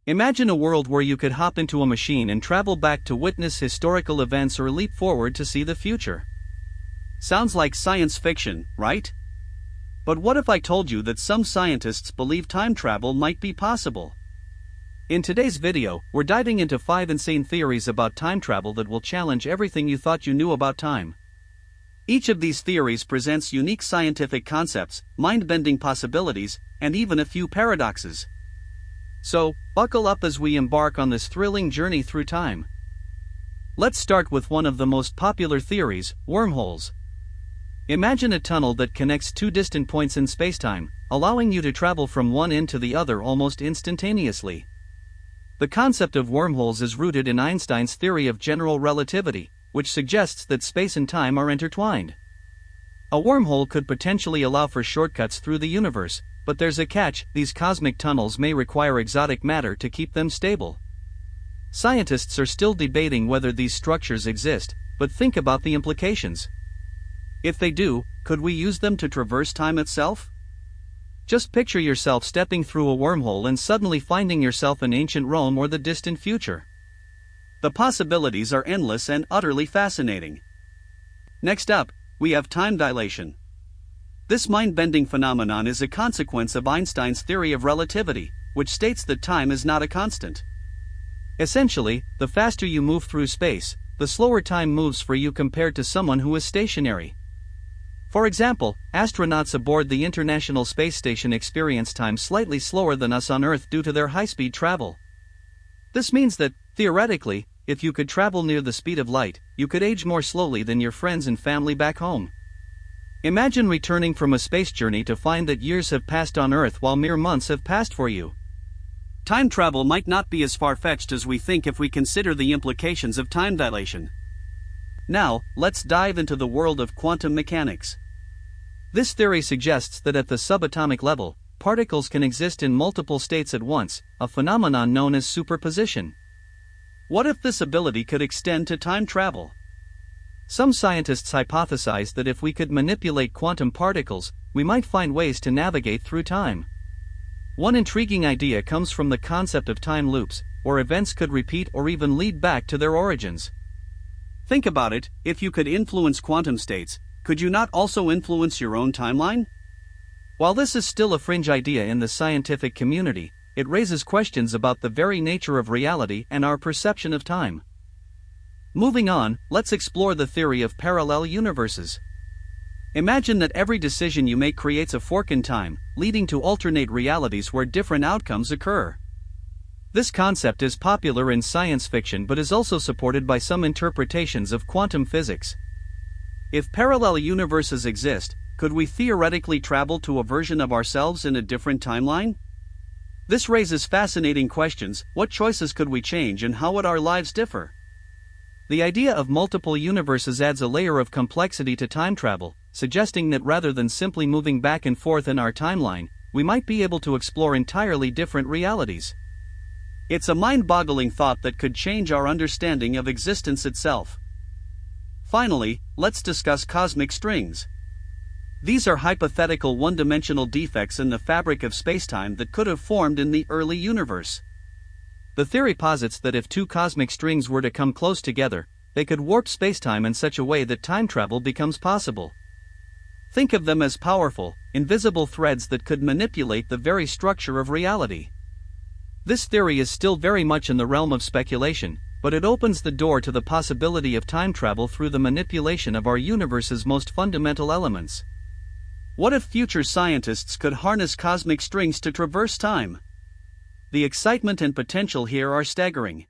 Imagine a world where you could hop into a machine and travel back to witness historical events or leap forward to see the future. Sounds like science fiction, right? But what if I told you that some scientists believe time travel might be possible? In today's video, we're diving into 5 insane theories about time travel that will challenge everything you thought you knew about time. Each of these theories presents unique scientific concepts, mind-bending possibilities, and even a few paradoxes. So, buckle up as we embark on this thrilling journey through time. Let's start with one of the most popular theories, wormholes. Imagine a tunnel that connects two distant points in spacetime, allowing you to travel from one end to the other almost instantaneously. The concept of wormholes is rooted in Einstein's theory of general relativity, which suggests that space and time are intertwined. A wormhole could potentially allow for shortcuts through the universe, but there's a catch: these cosmic tunnels may require exotic matter to keep them stable. Scientists are still debating whether these structures exist, but think about the implications. If they do, could we use them to traverse time itself? Just picture yourself stepping through a wormhole and suddenly finding yourself in ancient Rome or the distant future. The possibilities are endless and utterly fascinating. Next up, we have time dilation. This mind-bending phenomenon is a consequence of Einstein's theory of relativity, which states that time is not a constant. Essentially, the faster you move through space, the slower time moves for you compared to someone who is stationary. For example, astronauts aboard the International Space Station experience time slightly slower than us on Earth due to their high-speed travel. This means that, theoretically, if you could travel near the speed of light, you could age more slowly than your friends and family back home. Imagine returning from a space journey to find that years have passed on Earth while mere months have passed for you. Time travel might not be as far-fetched as we think if we consider the implications of time dilation. Now, let's dive into the world of quantum mechanics. This theory suggests that at the subatomic level, particles can exist in multiple states at once, a phenomenon known as superposition. What if this ability could extend to time travel? Some scientists hypothesize that if we could manipulate quantum particles, we might find ways to navigate through time. One intriguing idea comes from the concept of time loops, where events could repeat or even lead back to their origins. Think about it: if you could influence quantum states, could you not also influence your own timeline? While this is still a fringe idea in the scientific community, it raises questions about the very nature of reality and our perception of time. Moving on, let's explore the theory of parallel universes. Imagine that every decision you make creates a fork in time, leading to alternate realities where different outcomes occur. This concept is popular in science fiction but is also supported by some interpretations of quantum physics. If parallel universes exist, could we theoretically travel to a version of ourselves in a different timeline? This raises fascinating questions: what choices could we change and how would our lives differ? The idea of multiple universes adds a layer of complexity to time travel, suggesting that rather than simply moving back and forth in our timeline, we might be able to explore entirely different realities. It's a mind-boggling thought that could change our understanding of existence itself. Finally, let's discuss cosmic strings. These are hypothetical one-dimensional defects in the fabric of spacetime that could have formed in the early universe. The theory posits that if two cosmic strings were to come close together, they could warp spacetime in such a way that time travel becomes possible. Think of them as powerful, invisible threads that could manipulate the very structure of reality. This theory is still very much in the realm of speculation, but it opens the door to the possibility of time travel through the manipulation of our universe's most fundamental elements. What if future scientists could harness cosmic strings to traverse time? The excitement and potential here are staggering.